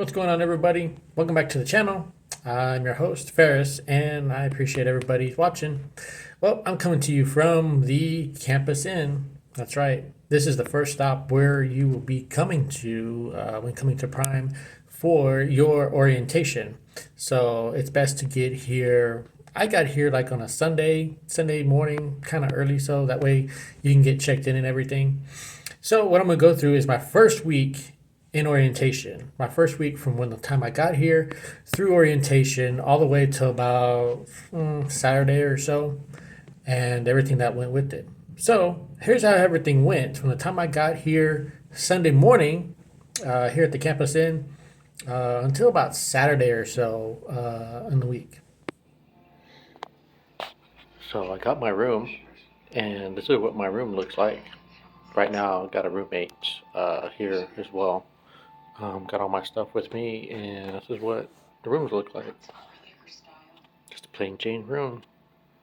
What's going on, everybody? Welcome back to the channel. I'm your host, Ferris, and I appreciate everybody watching. Well, I'm coming to you from the Campus Inn. That's right. This is the first stop where you will be coming to when coming to Prime for your orientation. So it's best to get here. I got here like on a Sunday morning, kind of early, so that way you can get checked in and everything. So what I'm gonna go through is my first week in orientation. My first week from when the time I got here through orientation all the way till about Saturday or so, and everything that went with it. So here's how everything went from the time I got here Sunday morning here at the Campus Inn until about Saturday or so in the week. So I got my room, and this is what my room looks like. Right now, I've got a roommate here as well. Got all my stuff with me, and this is what the rooms look like. Just a plain Jane room.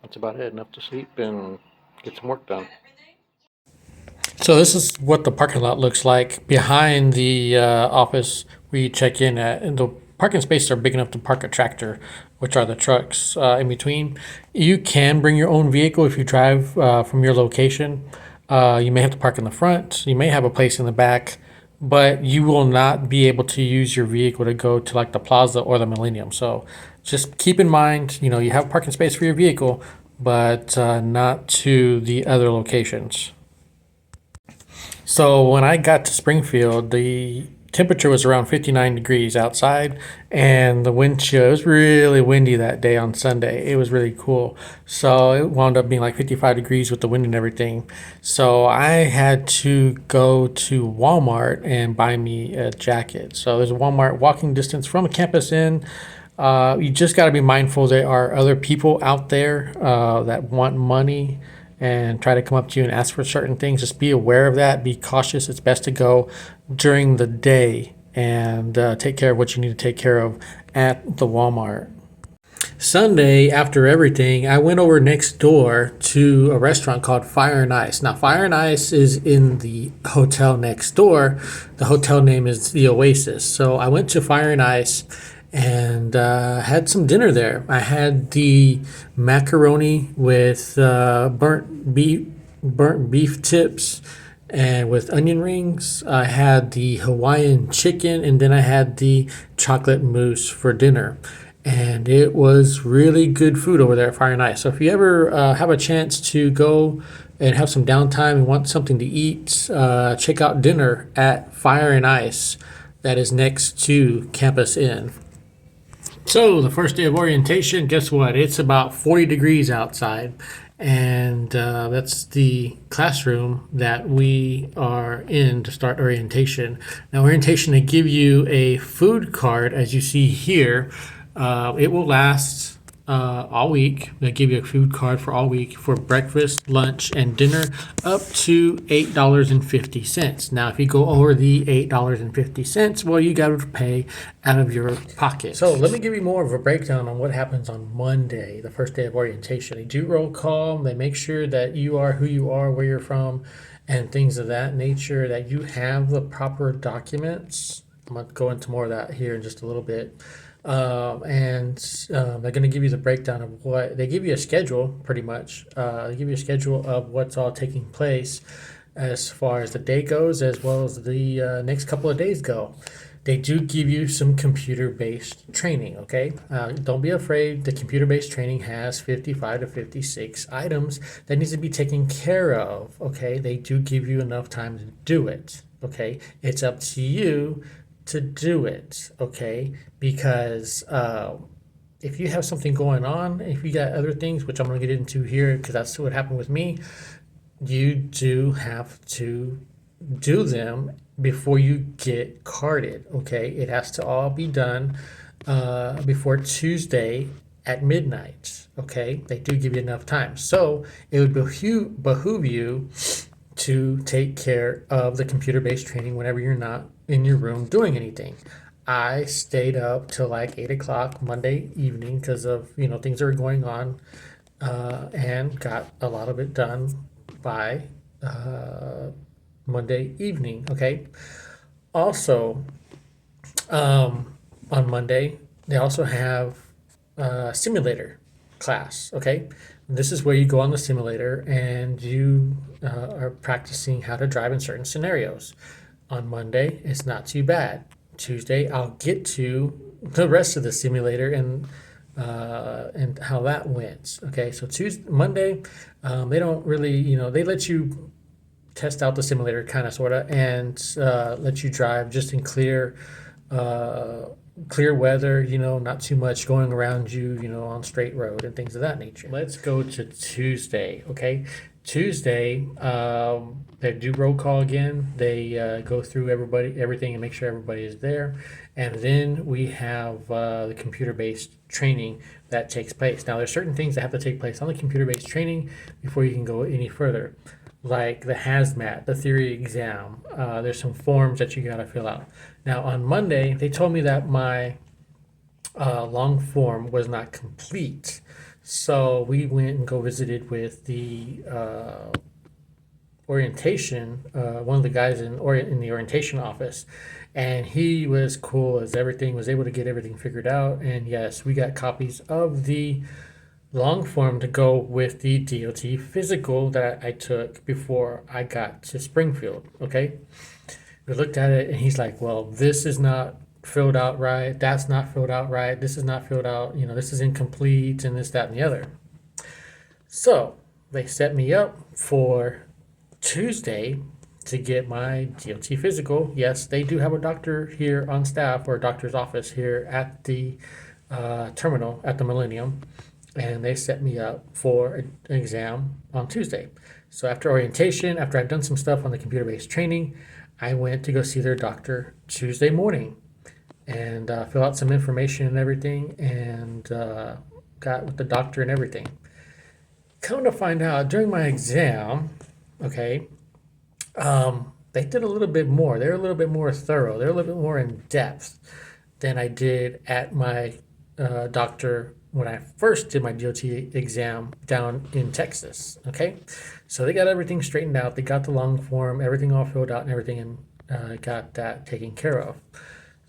That's about it. Enough to sleep and get some work done. So this is what the parking lot looks like behind the office we check in at. And the parking spaces are big enough to park a tractor, which are the trucks in between. You can bring your own vehicle if you drive from your location. You may have to park in the front. You may have a place in the back, but you will not be able to use your vehicle to go to like the plaza or the Millennium. So just keep in mind, you have parking space for your vehicle, but not to the other locations. So when I got to Springfield, the temperature was around 59 degrees outside, and the wind chill, it was really windy that day on Sunday. It was really cool. So it wound up being like 55 degrees with the wind and everything. So I had to go to Walmart and buy me a jacket. So there's a Walmart walking distance from the Campus Inn. You just got to be mindful there are other people out there that want money and try to come up to you and ask for certain things. Just be aware of that. Be cautious. It's best to go during the day and take care of what you need to take care of at the Walmart. Sunday, after everything, I went over next door to a restaurant called Fire and Ice. Now, Fire and Ice is in the hotel next door. The hotel name is the Oasis. So I went to Fire and Ice and had some dinner there. I had the macaroni with burnt beef tips and with onion rings. I had the Hawaiian chicken, and then I had the chocolate mousse for dinner. And it was really good food over there at Fire and Ice. So if you ever have a chance to go and have some downtime and want something to eat, check out dinner at Fire and Ice. That is next to Campus Inn. So the first day of orientation, guess what? It's about 40 degrees outside, and that's the classroom that we are in to start orientation. Now, orientation, they give you a food card, as you see here. It will last all week. They give you a food card for all week for breakfast, lunch, and dinner, up to $8.50. Now, if you go over the $8.50, well, you got to pay out of your pocket. So let me give you more of a breakdown on what happens on Monday, the first day of orientation. They do roll call. They make sure that you are who you are, where you're from, and things of that nature, that you have the proper documents. I'm going to go into more of that here in just a little bit. They're going to give you the breakdown of what they give you a schedule, pretty much. They give you a schedule of what's all taking place as far as the day goes, as well as the next couple of days go. They do give you some computer-based training, okay? Don't be afraid. The computer-based training has 55 to 56 items that needs to be taken care of, okay? They do give you enough time to do it, okay? It's up to you to do it, okay? Because if you have something going on, if you got other things, which I'm going to get into here because that's what happened with me, you do have to do them before you get carded, okay? It has to all be done before Tuesday at midnight, okay? They do give you enough time. So it would behoove you to take care of the computer-based training whenever you're not in your room doing anything. I stayed up till like 8 o'clock Monday evening because of things that were going on, and got a lot of it done by Monday evening. Okay. Also, On Monday, they also have a simulator class. Okay, this is where you go on the simulator and you are practicing how to drive in certain scenarios. On Monday, it's not too bad. Tuesday, I'll get to the rest of the simulator and how that went. Okay, so Tuesday, Monday, they don't really, they let you test out the simulator, kind of, sort of, and let you drive just in uh, clear weather. Not too much going around you. On straight road and things of that nature. Let's go to Tuesday. Okay, Tuesday, they do roll call again. They go through everything, and make sure everybody is there. And then we have the computer-based training that takes place. Now, there's certain things that have to take place on the computer-based training before you can go any further, like the hazmat, the theory exam. There's some forms that you got to fill out. Now, on Monday, they told me that my long form was not complete. So we went and go visited with the orientation, one of the guys in the orientation office, and he was cool as everything, was able to get everything figured out. And yes, we got copies of the long form to go with the DOT physical that I took before I got to Springfield. Okay, we looked at it and he's like, well, this is not filled out right, that's not filled out right, this is not filled out, this is incomplete, and this, that, and the other. So they set me up for Tuesday to get my DOT physical. Yes, they do have a doctor here on staff, or a doctor's office here at the terminal at the Millennium, and they set me up for an exam on Tuesday. So after orientation, after I've done some stuff on the computer-based training, I went to go see their doctor Tuesday morning and fill out some information and everything, and got with the doctor and everything. Come to find out, during my exam, okay, they did a little bit more. They're a little bit more thorough. They're a little bit more in depth than I did at my doctor when I first did my DOT exam down in Texas. Okay, so they got everything straightened out. They got the long form, everything all filled out and everything, and got that taken care of.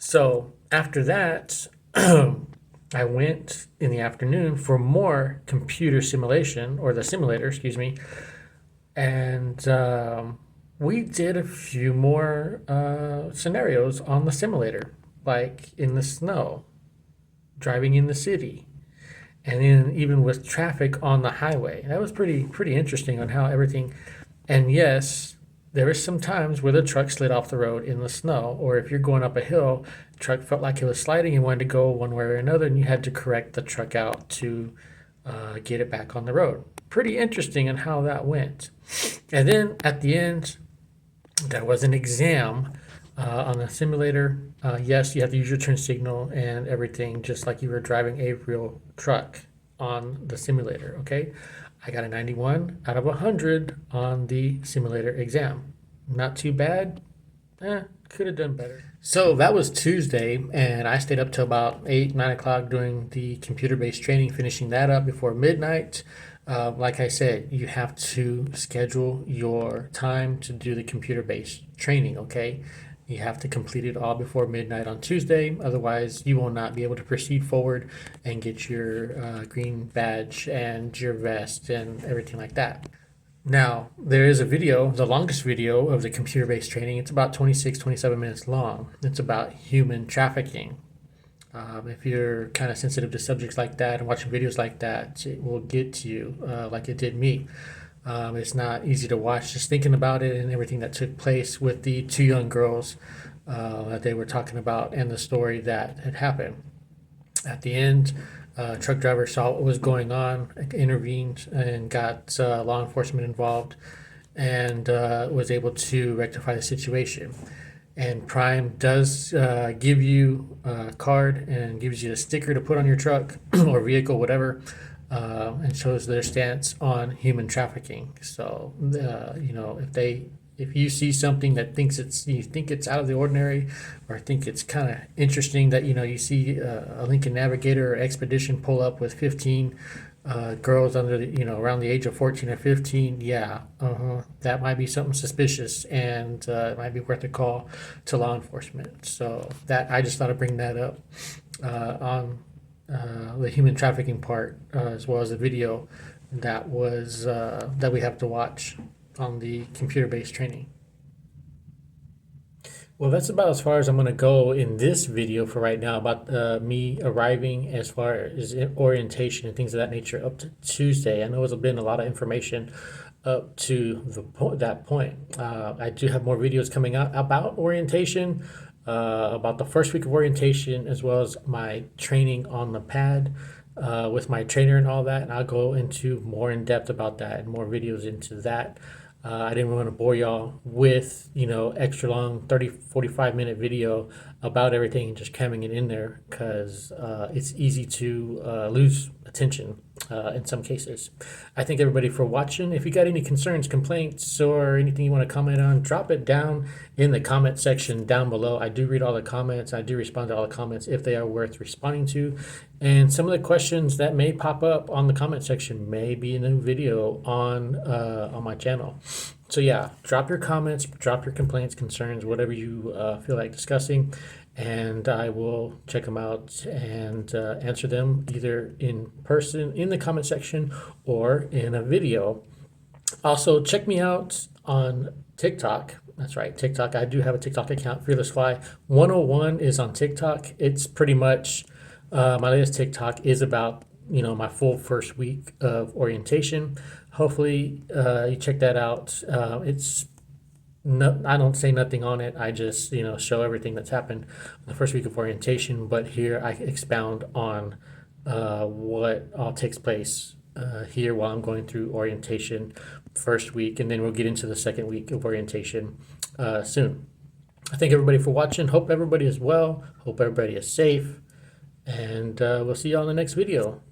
So after that, I went in the afternoon for more computer simulation, or the simulator, excuse me, and we did a few more scenarios on the simulator, like in the snow, driving in the city, and then even with traffic on the highway. That was pretty interesting on how everything. And yes, there were some times where the truck slid off the road in the snow, or if you're going up a hill, the truck felt like it was sliding and wanted to go one way or another, and you had to correct the truck out to get it back on the road. Pretty interesting on how that went. And then at the end, there was an exam on the simulator. Yes, you have to use your turn signal and everything, just like you were driving a real truck on the simulator. Okay, I got a 91 out of 100 on the simulator exam. Not too bad. Could have done better. So that was Tuesday, and I stayed up till about 8, 9 o'clock doing the computer-based training, finishing that up before midnight. Like I said, you have to schedule your time to do the computer-based training, okay? You have to complete it all before midnight on Tuesday. Otherwise, you will not be able to proceed forward and get your green badge and your vest and everything like that. Now, there is a video, the longest video of the computer-based training. It's about 26, 27 minutes long. It's about human trafficking. If you're kind of sensitive to subjects like that and watching videos like that, it will get to you like it did me. It's not easy to watch, just thinking about it and everything that took place with the two young girls that they were talking about, and the story that had happened. At the end, truck driver saw what was going on, intervened, and got law enforcement involved, and was able to rectify the situation. And Prime does give you a card and gives you a sticker to put on your truck or vehicle, whatever, and shows their stance on human trafficking. So, if you see something that you think it's out of the ordinary, or think it's kind of interesting that you see a Lincoln Navigator or Expedition pull up with 15 girls under the, around the age of 14 or 15, yeah, that might be something suspicious, and it might be worth a call to law enforcement. So that I just thought I'd bring that up on the human trafficking part, as well as the video that we have to watch on the computer-based training. Well, that's about as far as I'm going to go in this video for right now about me arriving as far as orientation and things of that nature up to Tuesday. I know it's been a lot of information up to that point. I do have more videos coming out about orientation, about the first week of orientation, as well as my training on the pad with my trainer and all that. And I'll go into more in depth about that and more videos into that. I didn't want to bore y'all with, extra long 30, 45-minute video about everything and just cramming it in there because it's easy to lose attention in some cases. I thank everybody for watching. If you got any concerns, complaints, or anything you want to comment on, drop it down in the comment section down below. I do read all the comments. I do respond to all the comments if they are worth responding to. And some of the questions that may pop up on the comment section may be in a video on my channel. So yeah, drop your comments, drop your complaints, concerns, whatever you feel like discussing, and I will check them out and answer them either in person in the comment section or in a video. Also, check me out on TikTok. That's right, TikTok. I do have a TikTok account, Fearless Fly 101 is on TikTok. It's pretty much my latest TikTok is about my full first week of orientation. Hopefully you check that out. It's no, I don't say nothing on it. I just show everything that's happened the first week of orientation. But here I expound on what all takes place here while I'm going through orientation first week, and then we'll get into the second week of orientation soon. I thank everybody for watching. Hope everybody is well. Hope everybody is safe. And we'll see you on the next video.